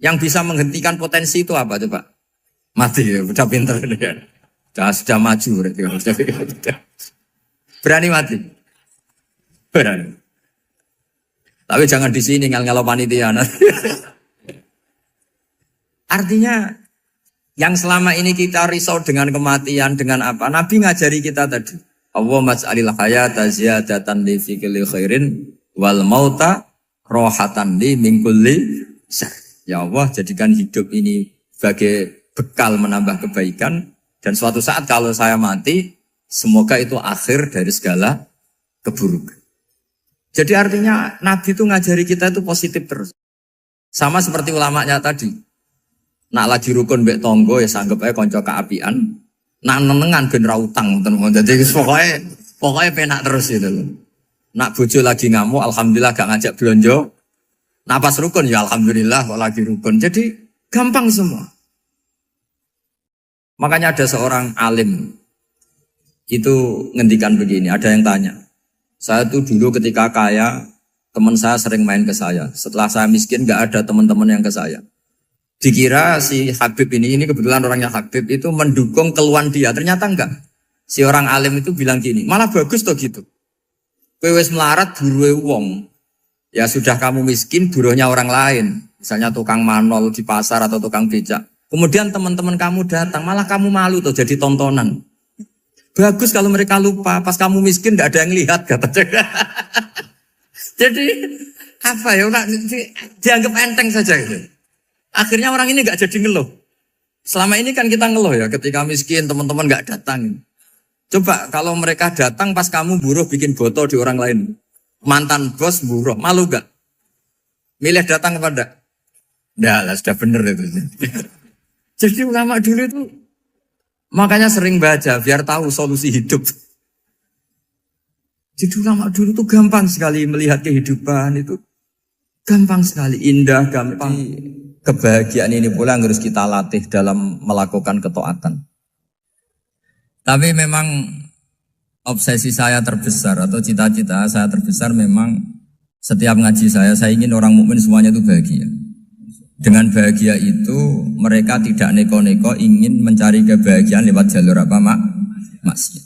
Yang bisa menghentikan potensi itu apa coba? Mati ya, udah pinter ya. Sudah maju berarti. Berani mati? Berani. Tapi jangan di sini ngel-ngelo panitia. Artinya yang selama ini kita risau dengan kematian, dengan apa? Nabi ngajari kita tadi. Allah maj'alil hayata ziyadatan li fi kulli khairin wal mauta rohatan li min kulli syarr. Ya Allah, jadikan hidup ini sebagai bekal menambah kebaikan, dan suatu saat kalau saya mati, semoga itu akhir dari segala keburukan. Jadi artinya Nabi itu ngajari kita itu positif terus. Sama seperti ulamanya tadi. Nak lagi rukun mbek tonggo ya sanggep ae kanca keapian. Nak nenengan ben ra utang ngoten. Dadi pokoknya penak terus gitu loh. Nak bojo lagi ngamuk alhamdulillah gak ngajak blonjo. Nak pas rukun ya alhamdulillah kok lagi rukun. Jadi gampang semua. Makanya ada seorang alim itu ngendikan begini, ada yang tanya. Saya tuh dulu ketika kaya, teman saya sering main ke saya. Setelah saya miskin gak ada teman-teman yang ke saya. Dikira si Habib ini kebetulan orangnya Habib itu mendukung keluhan dia. Ternyata enggak. Si orang alim itu bilang gini, malah bagus toh gitu. Kowe wis melarat buruhe wong. Ya sudah kamu miskin buruhnya orang lain. Misalnya tukang manol di pasar atau tukang becak. Kemudian teman-teman kamu datang, malah kamu malu tuh jadi tontonan. Bagus kalau mereka lupa, pas kamu miskin gak ada yang lihat katanya. Jadi apa ya, dianggap enteng saja gitu. Akhirnya orang ini gak jadi ngeluh. Selama ini kan kita ngeluh ya, ketika miskin teman-teman gak datang. Coba kalau mereka datang pas kamu buruh bikin botol di orang lain. Mantan bos buruh, malu gak? Milih datang kepada? Nggak lah, sudah bener itu. Jadi ulama dulu itu makanya sering baca biar tahu solusi hidup. Jadi ulama dulu itu gampang sekali melihat kehidupan itu. Gampang sekali, indah, gampang. Kebahagiaan ini pula yang harus kita latih dalam melakukan ketaatan. Tapi memang obsesi saya terbesar atau cita-cita saya terbesar memang setiap ngaji saya ingin orang mukmin semuanya itu bahagia. Dengan bahagia itu mereka tidak neko-neko ingin mencari kebahagiaan lewat jalur apa maksiat.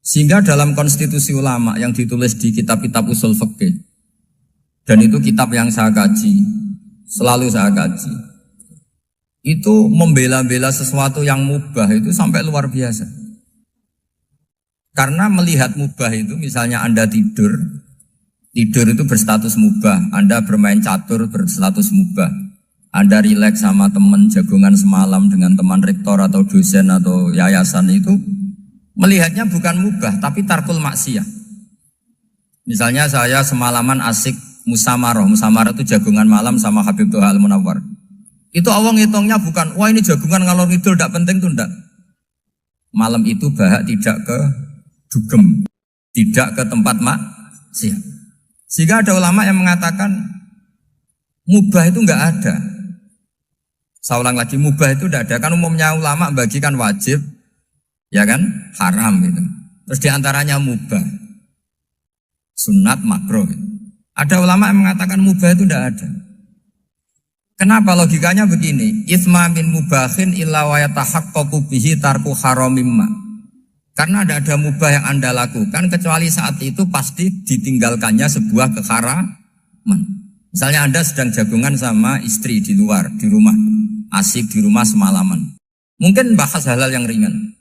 Sehingga dalam konstitusi ulama yang ditulis di kitab-kitab usul fikih, dan itu kitab yang saya kaji, selalu saya kaji, itu membela-bela sesuatu yang mubah itu sampai luar biasa. Karena melihat mubah itu, misalnya Anda tidur itu berstatus mubah. Anda bermain catur berstatus mubah. Anda rileks sama teman jagungan semalam dengan teman rektor atau dosen atau yayasan itu melihatnya bukan mubah tapi tarkul maksiyah. Misalnya saya semalaman asik musamarah itu jagungan malam sama Habib Toha Al-Munawwar. Itu awang ngitungnya bukan, wah ini jagungan ngalor ngidul tidak penting tuh enggak. Malam itu bahak tidak ke dugem, tidak ke tempat maksiat. Sehingga ada ulama yang mengatakan mubah itu enggak ada. Saya ulang lagi, mubah itu enggak ada. Kan umumnya ulama bagikan wajib, ya kan, haram gitu. Terus diantaranya mubah, sunat, makruh. Ada ulama yang mengatakan mubah itu enggak ada. Kenapa logikanya begini? Itsma min mubahin illa wa yatahaqqaqu bihi tarku haramimma. Karena tidak ada mubah yang Anda lakukan kecuali saat itu pasti ditinggalkannya sebuah keharaman. Misalnya Anda sedang jagungan sama istri di luar, di rumah, asik di rumah semalaman. Mungkin bahas hal-hal yang ringan.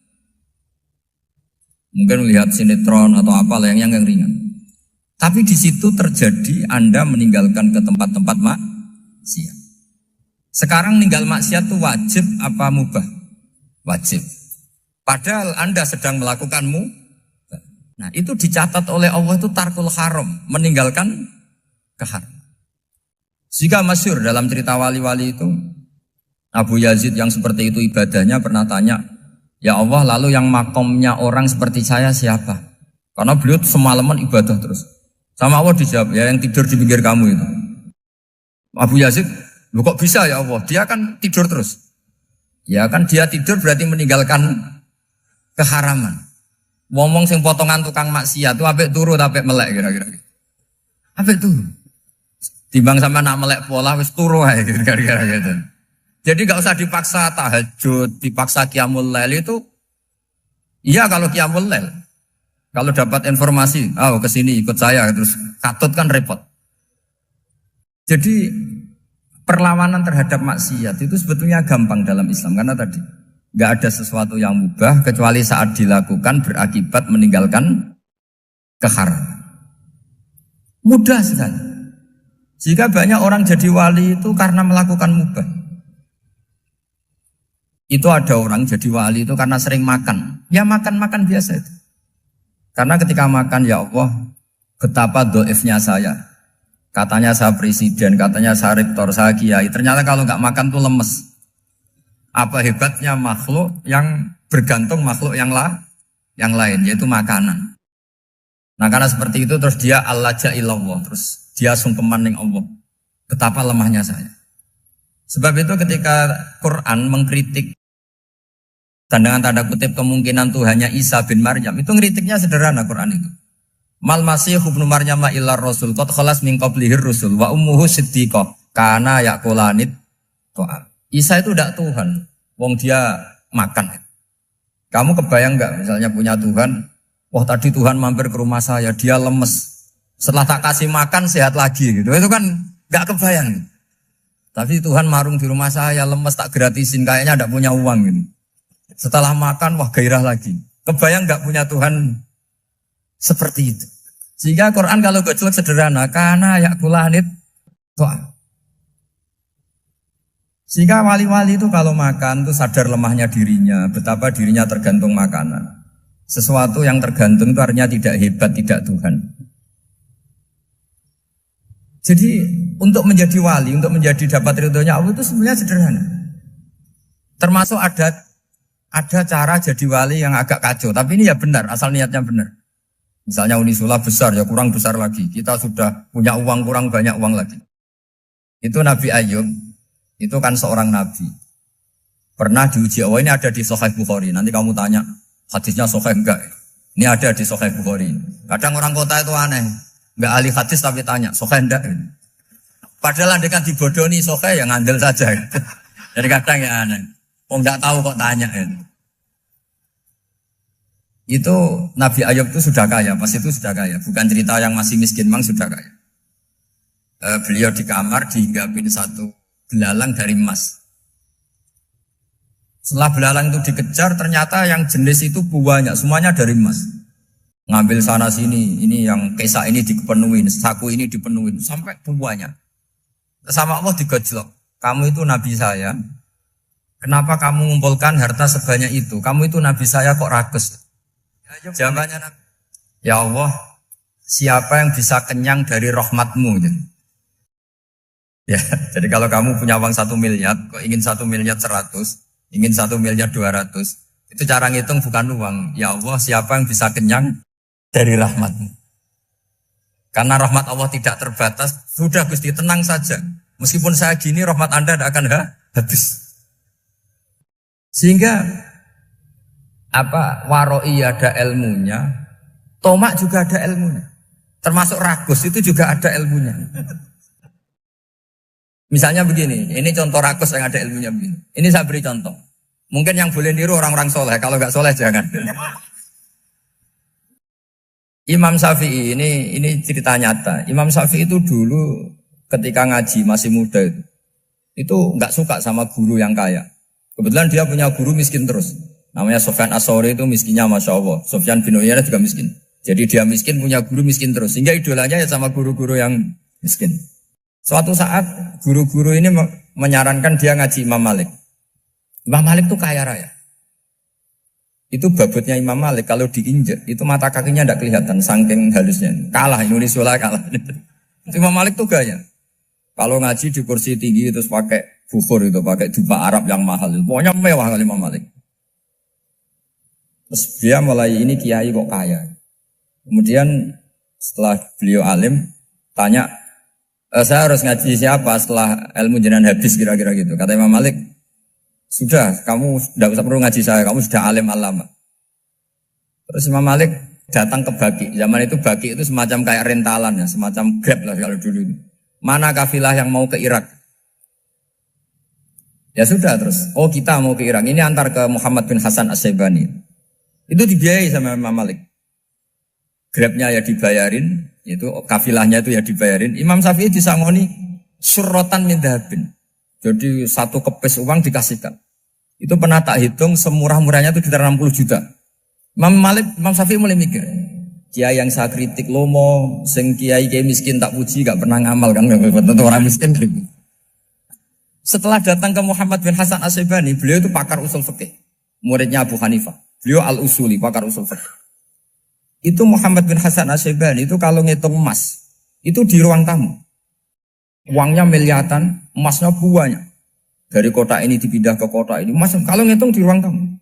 Mungkin melihat sinetron atau apa yang ringan. Tapi di situ terjadi Anda meninggalkan ke tempat-tempat maksiat. Sekarang ninggal maksiat itu wajib apa mubah? Wajib. Padahal Anda sedang melakukanmu. Nah itu dicatat oleh Allah itu tarkul haram, meninggalkan keharam. Jika masyhur dalam cerita wali-wali itu, Abu Yazid yang seperti itu ibadahnya pernah tanya, ya Allah lalu yang makomnya orang seperti saya siapa? Karena beliau semalaman ibadah terus. Sama Allah dijawab, ya yang tidur di pinggir kamu itu. Abu Yazid, lu kok bisa ya Allah? Dia kan tidur terus. Ya kan dia tidur berarti meninggalkan keharaman. Ngomong sing potongan tukang maksiat itu apik turu apik melek kira-kira. Apik turu. Timbang sama nak melek pola wis turu ae kira-kira gitu. Jadi enggak usah dipaksa tahajud, dipaksa qiyamul lail itu. Iya kalau qiyamul lail. Kalau dapat informasi, ke sini ikut saya terus katut kan repot. Jadi perlawanan terhadap maksiat itu sebetulnya gampang dalam Islam karena tadi nggak ada sesuatu yang mubah kecuali saat dilakukan berakibat meninggalkan keharaman. Mudah sekali. Jika banyak orang jadi wali itu karena melakukan mubah. Itu ada orang jadi wali itu karena sering makan. Ya makan biasa itu. Karena ketika makan ya Allah betapa doifnya saya. Katanya saya presiden, katanya saya rektor, saya kiai. Ternyata kalau nggak makan tuh lemes. Apa hebatnya makhluk yang bergantung makhluk yang lain, yaitu makanan. Nah karena seperti itu terus dia al-laja ilallah, terus dia sungkeman ning Allah. Betapa lemahnya saya. Sebab itu ketika Quran mengkritik dan dengan tanda kutip kemungkinan Tuhannya Isa bin Maryam, itu ngeritiknya sederhana Quran itu. Mal masih ibnu Maryam illar rasul qad khalas min qablihir rusul wa ummuhu siddiqah kana yaqulanit ta'am. Isa itu tidak Tuhan, wong dia makan. Kamu kebayang nggak misalnya punya Tuhan, wah tadi Tuhan mampir ke rumah saya, dia lemes. Setelah tak kasih makan sehat lagi gitu. Itu kan nggak kebayang. Tapi Tuhan marung di rumah saya, lemes tak gratisin, kayaknya tidak punya uang gitu. Setelah makan, wah gairah lagi. Kebayang nggak punya Tuhan seperti itu. Sehingga Quran kalau gejolak sederhana, karena yakulanit to'am. Sehingga wali-wali itu kalau makan itu sadar lemahnya dirinya, betapa dirinya tergantung makanan. Sesuatu yang tergantung itu artinya tidak hebat, tidak Tuhan. Jadi untuk menjadi wali, untuk menjadi dapat ridhonya Allah itu sebenarnya sederhana. Termasuk ada cara jadi wali yang agak kacau, tapi ini ya benar, asal niatnya benar. Misalnya Unisula besar, ya kurang besar lagi. Kita sudah punya uang, kurang banyak uang lagi. Itu Nabi Ayub, itu kan seorang nabi. Pernah diuji, oh ini ada di Sahih Bukhari. Nanti kamu tanya, hadisnya Sahih enggak? Ini ada di Sahih Bukhari. Kadang orang kota itu aneh. Enggak ahli hadis tapi tanya, Sahih enggak? Padahal anda kan dibodohi Sahih, ya ngandel saja. Jadi kadang ya aneh. Oh enggak tahu kok tanya. Itu Nabi Ayub itu sudah kaya, pas itu sudah kaya. Bukan cerita yang masih miskin, memang sudah kaya. Beliau di kamar dihinggapin satu belalang dari emas. Setelah belalang itu dikejar, ternyata yang jenis itu banyak, semuanya dari emas. Ngambil sana sini, ini yang kesak ini dipenuhin, saku ini dipenuhin, sampai banyak. Sama Allah digojlok. Kamu itu Nabi saya, kenapa kamu mengumpulkan harta sebanyak itu? Kamu itu Nabi saya kok rakus? Jawabannya Nabi, ya Allah, siapa yang bisa kenyang dari rahmatmu? Ya, jadi kalau kamu punya uang 1 miliar, kok ingin 1 miliar 100, ingin 1 miliar 200, itu cara ngitung bukan uang. Ya Allah, siapa yang bisa kenyang dari rahmatmu? Karena rahmat Allah tidak terbatas, sudah Gusti tenang saja. Meskipun saya gini, rahmat Anda tidak akan habis. Sehingga waroi ada ilmunya, tomak juga ada ilmunya. Termasuk ragus itu juga ada ilmunya. Misalnya begini, ini contoh ragus yang ada ilmunya begini. Ini saya beri contoh. Mungkin yang boleh niru orang-orang soleh, kalau nggak soleh jangan. Imam Syafi'i ini cerita nyata. Imam Syafi'i itu dulu ketika ngaji masih muda itu nggak suka sama guru yang kaya. Kebetulan dia punya guru miskin terus. Namanya Sufyan As-Tsauri, itu miskinnya Masya Allah. Sufyan bin Uyainah juga miskin. Jadi dia miskin, punya guru miskin terus. Sehingga idolanya ya sama guru-guru yang miskin. Suatu saat guru-guru ini menyarankan dia ngaji Imam Malik. Imam Malik itu kaya raya. Itu babutnya Imam Malik, kalau diinjek, itu mata kakinya tidak kelihatan, saking halusnya. Kalah, Indonesia kalah. Imam Malik itu gaya. Kalau ngaji di kursi tinggi, terus pakai bukhur itu, pakai dupa Arab yang mahal. Pokoknya mewah kali Imam Malik. Terus dia mulai ini kiai kok kaya. Kemudian setelah beliau alim, tanya, saya harus ngaji siapa setelah ilmu jenengan habis kira-kira gitu. Kata Imam Malik, sudah, kamu tidak usah perlu ngaji saya, kamu sudah alim alama. Terus Imam Malik datang ke Baki. Zaman itu Baki itu semacam kayak rentalan ya, semacam Grab lah kalau dulu. Mana kafilah yang mau ke Irak? Ya sudah terus, oh kita mau ke Irak. Ini antar ke Muhammad bin Hasan As-Syaibani. Itu dibiayai sama Imam Malik. Grabnya ya dibayarin, itu kafilahnya itu ya dibayarin. Imam Syafi'i disangoni surrotan min dhahabin. Jadi satu kepes uang dikasihkan. Itu pernah tak hitung semurah-murahnya itu sekitar 60 juta. Imam Syafi'i mulai mikir, kiai yang saya kritik lomo, sing kiai miskin tak puji, gak pernah ngamal kan, tentu orang miskin. Setelah datang ke Muhammad bin Hasan As-Syaibani, beliau itu pakar usul fikih, muridnya Abu Hanifah. Beliau al-usuli, pakar usul fikih. Itu Muhammad bin Hasan As-Syaibani itu kalau ngitung emas, itu di ruang tamu. Uangnya miliaran, emasnya banyak. Dari kota ini dipindah ke kota ini. Mas, kalau ngitung di ruang tamu.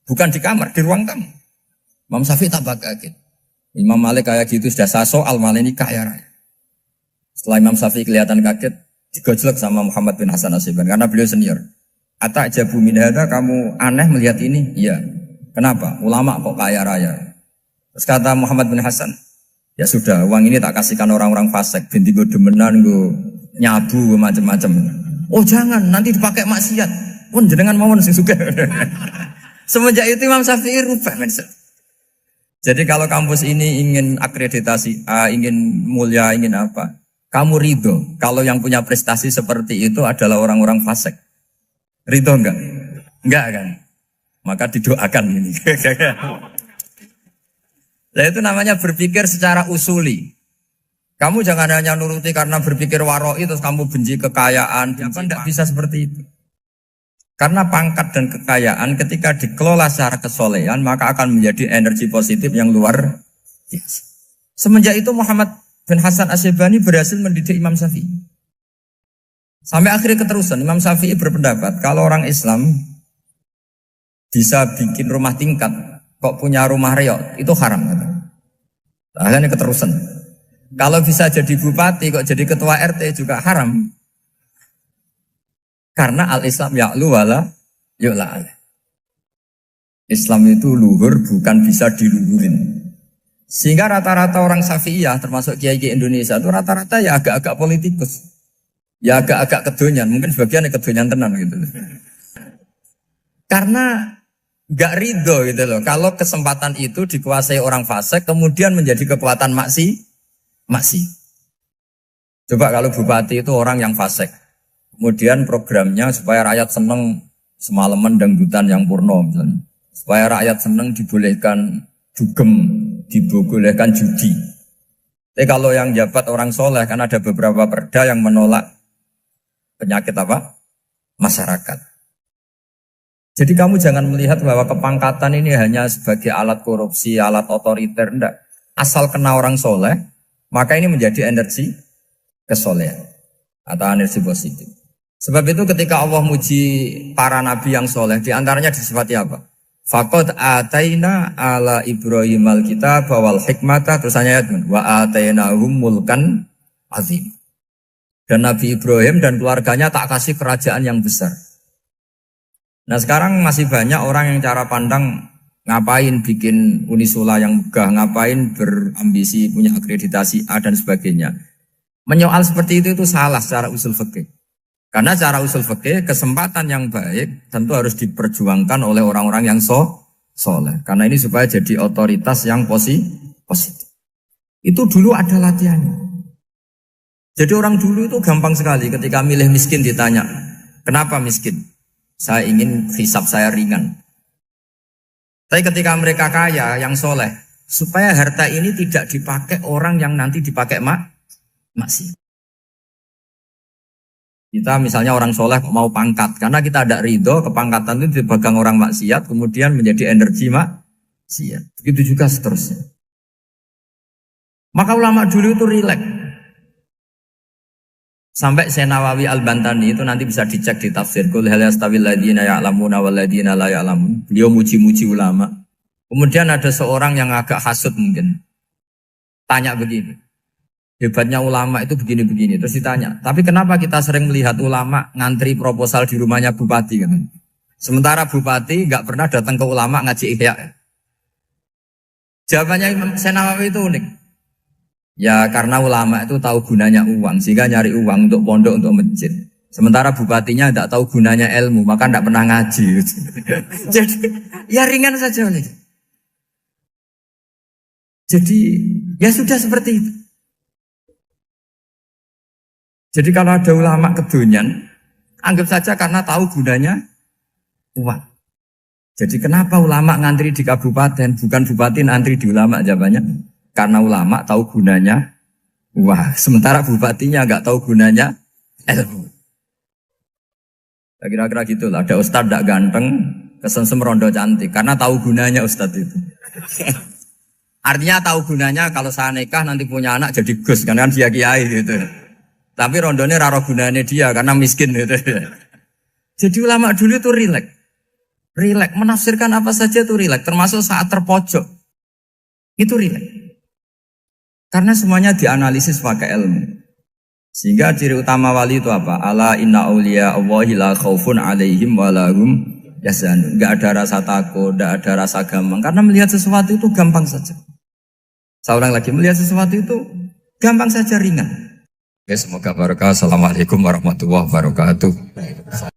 Bukan di kamar, di ruang tamu. Imam Syafi'i tambah kaget. Imam Malik kayak gitu sudah saya soal, malah ini kaya raya. Setelah Imam Syafi'i kelihatan kaget, digojlek sama Muhammad bin Hasan Asyibani karena beliau senior. Atakjabu min hadza, kamu aneh melihat ini? Iya. Kenapa? Ulama kok kaya raya. Terus kata Muhammad bin Hasan, ya sudah, uang ini tak kasihkan orang-orang fasik, binti gue demenan, gue nyabu, macam-macam. Oh jangan, nanti dipakai maksiat. Pun jenengan mawon sing suka. Semenjak itu Imam Syafi'i rubah. Jadi kalau kampus ini ingin akreditasi A, ingin mulia, ingin apa, kamu ridho kalau yang punya prestasi seperti itu adalah orang-orang fasik. Ridho enggak? Enggak kan? Maka didoakan ini. Nah itu namanya berpikir secara usuli. Kamu jangan hanya nuruti karena berpikir waroi terus kamu benci kekayaan. Tidak bisa seperti itu. Karena pangkat dan kekayaan ketika dikelola secara kesolehan maka akan menjadi energi positif yang luar biasa. Semenjak itu Muhammad bin Hasan Asyibani berhasil mendidik Imam Syafi'i. Sampai akhirnya keterusan Imam Syafi'i berpendapat kalau orang Islam bisa bikin rumah tingkat kok punya rumah reot itu haram. Akhirnya keterusan. Kalau bisa jadi bupati kok jadi ketua RT juga haram. Karena al-Islam ya'lu wala yu'la. Islam itu luhur bukan bisa diluhurin. Sehingga rata-rata orang Syafi'iyah termasuk kiai-kiai Indonesia itu rata-rata ya agak-agak politikus. Ya agak-agak kedonyan, mungkin sebagian kedonyan tenan gitu. Karena gak ridho gitu loh. Kalau kesempatan itu dikuasai orang fasik kemudian menjadi kekuatan maksi. Coba kalau bupati itu orang yang fasik. Kemudian programnya supaya rakyat seneng semalaman dangdutan yang purno misalnya. Supaya rakyat seneng dibolehkan dugem, dibolehkan judi. Tapi kalau yang jabat orang soleh kan ada beberapa perda yang menolak penyakit apa? Masyarakat. Jadi kamu jangan melihat bahwa kepangkatan ini hanya sebagai alat korupsi, alat otoriter, enggak. Asal kena orang soleh, maka ini menjadi energi kesolehan atau energi positif. Sebab itu ketika Allah muji para nabi yang soleh, diantaranya disifati apa? Faqad ataina ala Ibrahim al-kitab wal hikmata, terusannya wa atainahum mulkan azim. Dan Nabi Ibrahim dan keluarganya tak kasih kerajaan yang besar. Nah sekarang masih banyak orang yang cara pandang ngapain bikin Unisula yang megah, ngapain berambisi punya akreditasi A dan sebagainya. Menyoal seperti itu salah secara usul fikih. Karena secara usul fikih kesempatan yang baik tentu harus diperjuangkan oleh orang-orang yang soleh. Karena ini supaya jadi otoritas yang positif. Itu dulu ada latihannya. Jadi orang dulu itu gampang sekali ketika milih miskin ditanya, kenapa miskin? Saya ingin hisab saya ringan. Tapi ketika mereka kaya, yang soleh, supaya harta ini tidak dipakai orang yang nanti dipakai maksiat. Kita misalnya orang soleh mau pangkat, karena kita ada ridho, kepangkatan itu dipegang orang maksiat, kemudian menjadi energi maksiat. Begitu juga seterusnya. Maka ulama dulu itu rileks. Sampai Nawawi Al-Bantani itu nanti bisa dicek di tafsir. Qul hal yastawil ladzina ya'lamuna wal ladzina la ya'lamun. Beliau muji-muji ulama. Kemudian ada seorang yang agak hasut mungkin. Tanya begini. Hebatnya ulama itu begini-begini. Terus ditanya, tapi kenapa kita sering melihat ulama ngantri proposal di rumahnya bupati kan? Sementara bupati enggak pernah datang ke ulama ngaji ihya. Jawabannya Imam Nawawi itu unik. Ya karena ulama itu tahu gunanya uang, sehingga nyari uang untuk pondok, untuk masjid. Sementara bupatinya tidak tahu gunanya ilmu, maka tidak pernah ngaji. Jadi ya ringan saja. Jadi ya sudah seperti itu. Jadi kalau ada ulama kedonyan, anggap saja karena tahu gunanya uang. Jadi kenapa ulama ngantri di kabupaten, bukan bupati ngantri di ulama? Jawabannya karena ulama tahu gunanya uang, sementara bupatinya nggak tahu gunanya ilmu. Kira-kira gitu lah. Ada ustadz tidak ganteng, kesensem rondo cantik, karena tahu gunanya ustadz itu. Artinya tahu gunanya kalau saya nikah nanti punya anak jadi gus, kan dia kiai gitu. Tapi rondone raro gunane dia karena miskin gitu. Jadi ulama dulu itu rileks. Rileks menafsirkan apa saja itu rileks, termasuk saat terpojok. Itu rileks. Karena semuanya dianalisis pakai ilmu. Sehingga ciri utama wali itu apa? Ala inna awliya Allahi la khaufun alaihim walahum yahzanun. Enggak ada rasa takut, enggak ada rasa gampang. Karena melihat sesuatu itu gampang saja. Saya ulang lagi, melihat sesuatu itu gampang saja, ringan. Oke, semoga barokah. Assalamualaikum warahmatullahi wabarakatuh.